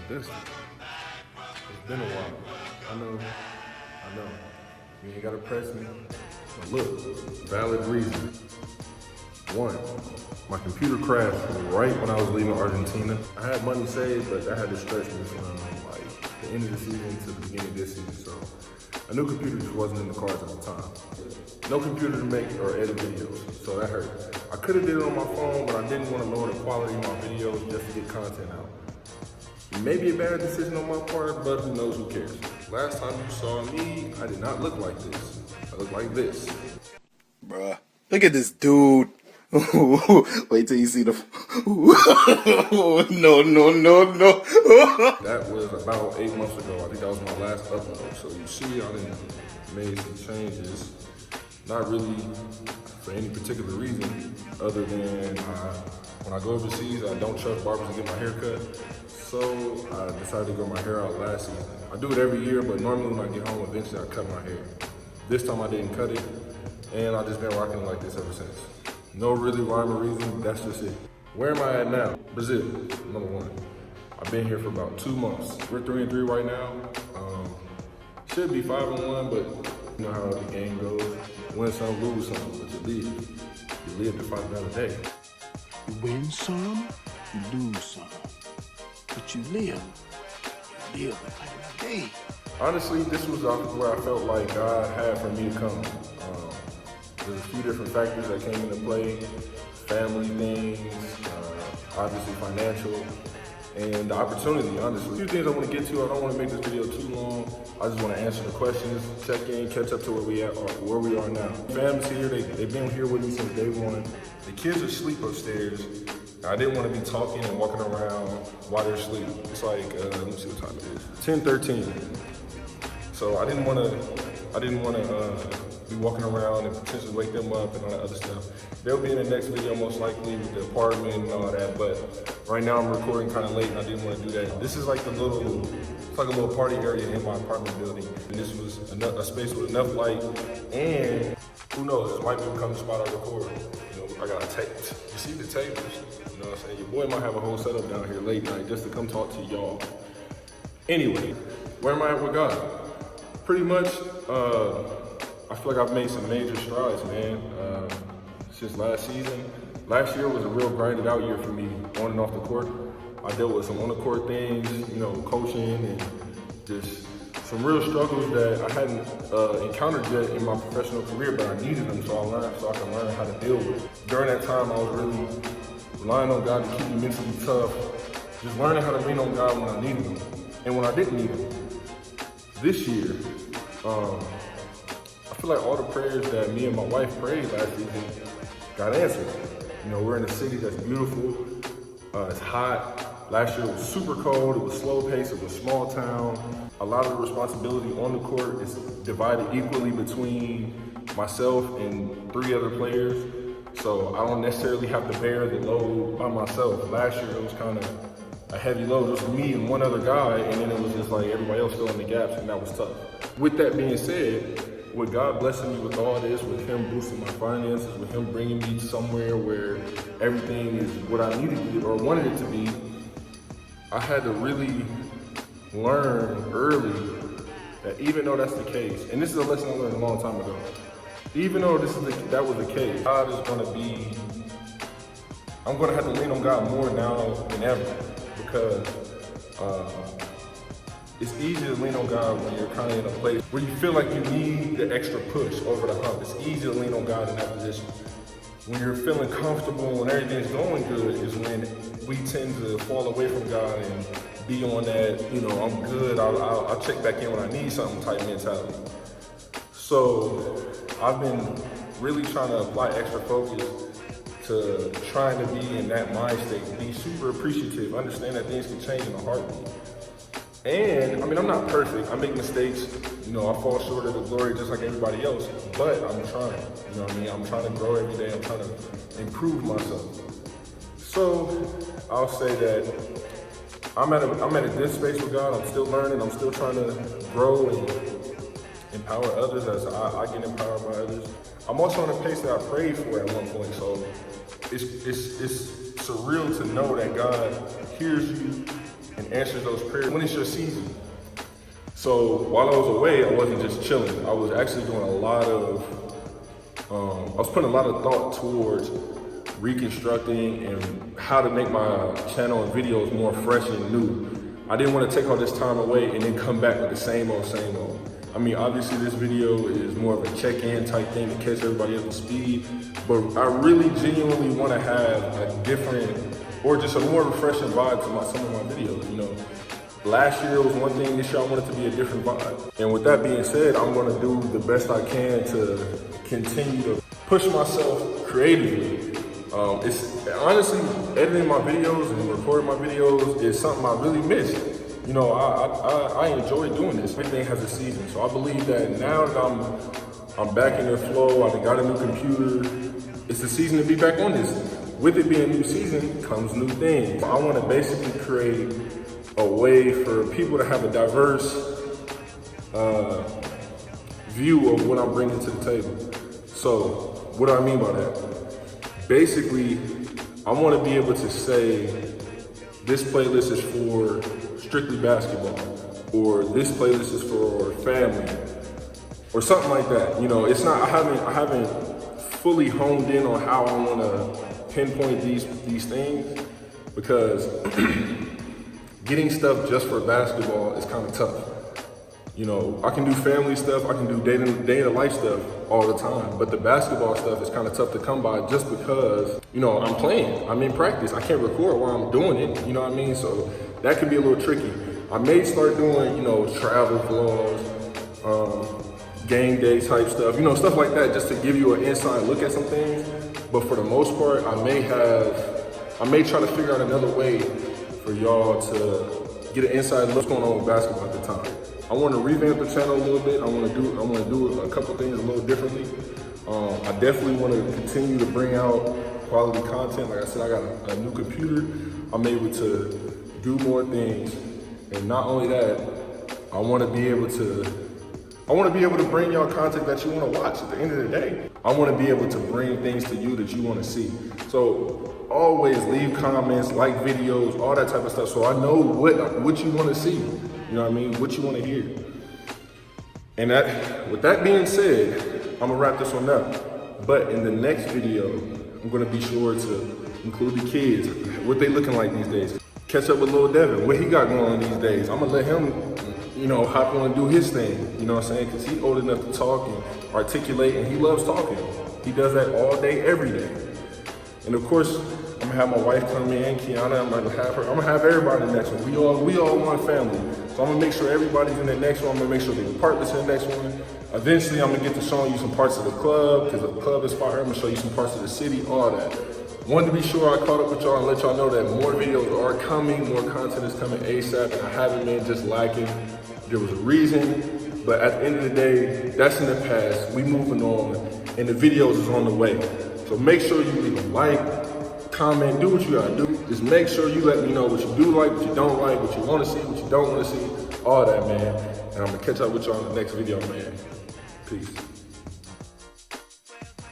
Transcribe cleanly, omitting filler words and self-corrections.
this. It's been a while. I know. You ain't gotta press me. But look, valid reason. One, my computer crashed right when I was leaving Argentina. I had money saved, but I had to stretch me from like the end of the season to the beginning of this season. So a new computer just wasn't in the cards at the time. No computer to make or edit videos, so that hurt. I could have did it on my phone, but I didn't want to lower the quality of my videos just to get content out. Maybe a bad decision on my part, but who knows, who cares. Last time you saw me, I did not look like this. I look like this. Bruh, look at this dude. Wait till you see the... No. That was about 8 months ago. I think that was my last upload. So you see, I done made some changes. Not really for any particular reason, other than when I go overseas, I don't trust barbers to get my hair cut. So I decided to grow my hair out last season. I do it every year, but normally when I get home, eventually I cut my hair. This time I didn't cut it, and I've just been rocking it like this ever since. No really rhyme or reason, that's just it. Where am I at now? Brazil, number one. I've been here for about 2 months. We're 3-3 right now. Should be 5-1, but you know how the game goes. Win some, lose some, but you live to fight another day. You win some, you lose some, but you live to fight another day. Honestly, this was where I felt like God had for me to come. There's a few different factors that came into play. Family things, obviously financial, and the opportunity, honestly. A few things I want to get to. I don't want to make this video too long. I just want to answer the questions, check in, catch up to where we are now. Fam's here, they've been here with me since day one. The kids are asleep upstairs. I didn't want to be talking and walking around while they're asleep. It's like, let me see what time it is. 10:13. So I didn't want to be walking around and potentially wake them up and all that other stuff. They'll be in the next video most likely with the apartment and all that, but right now I'm recording kind of late and I didn't want to do that. This is like it's like a little party area in my apartment building. And this was a space with enough light, and who knows, it might become the spot I record. You know, I got a tape. You see the tables, you know what I'm saying? Your boy might have a whole setup down here late night just to come talk to y'all. Anyway, where am I at with God? Pretty much, I feel like I've made some major strides, man, since last season. Last year was a real grinded out year for me on and off the court. I dealt with some on the court things, you know, coaching and just some real struggles that I hadn't encountered yet in my professional career, but I needed them so I can learn how to deal with it. During that time, I was really relying on God to keep me mentally tough, just learning how to lean on God when I needed him and when I didn't need him. This year, I feel like all the prayers that me and my wife prayed last season got answered. You know, we're in a city that's beautiful, it's hot. Last year it was super cold, it was slow pace, it was a small town. A lot of the responsibility on the court is divided equally between myself and 3 other players. So I don't necessarily have to bear the load by myself. Last year it was kind of a heavy load. It was me and one other guy, and then it was just like everybody else filling the gaps, and that was tough. With that being said, with God blessing me with all this, with him boosting my finances, with him bringing me somewhere where everything is what I needed to be or wanted it to be, I had to really learn early that even though that's the case, and this is a lesson I learned a long time ago, even though that was the case, God is going to be, I'm going to have to lean on God more now than ever, because it's easy to lean on God when you're kind of in a place where you feel like you need the extra push over the hump. It's easy to lean on God in that position. When you're feeling comfortable and everything's going good is when we tend to fall away from God and be on that, you know, I'm good, I'll check back in when I need something type mentality. So I've been really trying to apply extra focus to trying to be in that mind state, be super appreciative, understand that things can change in a heartbeat. And, I mean, I'm not perfect. I make mistakes. You know, I fall short of the glory just like everybody else. But I'm trying. You know what I mean? I'm trying to grow every day. I'm trying to improve myself. So, I'll say that I'm at a good space with God. I'm still learning. I'm still trying to grow and empower others as I get empowered by others. I'm also on a pace that I prayed for at one point. So, it's surreal to know that God hears you and answers those prayers. When it's your season. So while I was away, I wasn't just chilling. I was actually doing I was putting a lot of thought towards reconstructing and how to make my channel and videos more fresh and new. I didn't want to take all this time away and then come back with the same old. I mean, obviously this video is more of a check-in type thing to catch everybody up to speed, but I really genuinely want to have a different, or just a more refreshing vibe to some of my videos, you know. Last year it was one thing, this year I want it to be a different vibe. And with that being said, I'm gonna do the best I can to continue to push myself creatively. It's honestly, editing my videos and recording my videos is something I really miss. You know, I enjoy doing this. Everything has a season. So I believe that now that I'm back in their flow, I got a new computer, it's the season to be back on this. With it being a new season comes new things. I want to basically create a way for people to have a diverse view of what I'm bringing to the table. So what do I mean by that? Basically, I want to be able to say this playlist is for strictly basketball, or this playlist is for family, or something like that. You know, it's not. I haven't fully honed in on how I want to pinpoint these things, because getting stuff just for basketball is kind of tough. You know, I can do family stuff, I can do day-to-life stuff all the time, but the basketball stuff is kind of tough to come by just because, you know, I'm playing, I'm in practice, I can't record while I'm doing it, you know what I mean? So that can be a little tricky. I may start doing, you know, travel vlogs, game day type stuff, you know, stuff like that, just to give you an inside look at some things. But for the most part, I may try to figure out another way for y'all to get an inside look what's going on with basketball at the time. I want to revamp the channel a little bit. I want to do a couple things a little differently. I definitely want to continue to bring out quality content. Like I said, I got a new computer. I'm able to do more things, and not only that, I want to be able to bring y'all content that you want to watch. At the end of the day, I want to be able to bring things to you that you want to see. So always leave comments, like videos, all that type of stuff, so I know what you want to see. You know what I mean? What you want to hear. And with that being said, I'm gonna wrap this one up. But in the next video, I'm gonna be sure to include the kids, what they looking like these days. Catch up with little Devon, what he got going on these days. I'm gonna let him, you know, hop on and do his thing. You know what I'm saying? Because he's old enough to talk and articulate, and he loves talking. He does that all day, every day. And of course, I'm gonna have my wife come in, Kiana. I'm gonna have everybody in the next one. We all one family. So I'm gonna make sure everybody's in the next one. I'm gonna make sure the apartment's in the next one. Eventually, I'm gonna get to showing you some parts of the club, because the club is fire. I'm gonna show you some parts of the city, all that. Wanted to be sure I caught up with y'all and let y'all know that more videos are coming, more content is coming ASAP, and I haven't been just lacking. There was a reason, but at the end of the day, that's in the past. We moving on, and the videos is on the way. So make sure you leave a like, comment, do what you gotta do. Just make sure you let me know what you do like, what you don't like, what you wanna see, what you don't wanna see, all that, man. And I'm gonna catch up with y'all in the next video, man. Peace.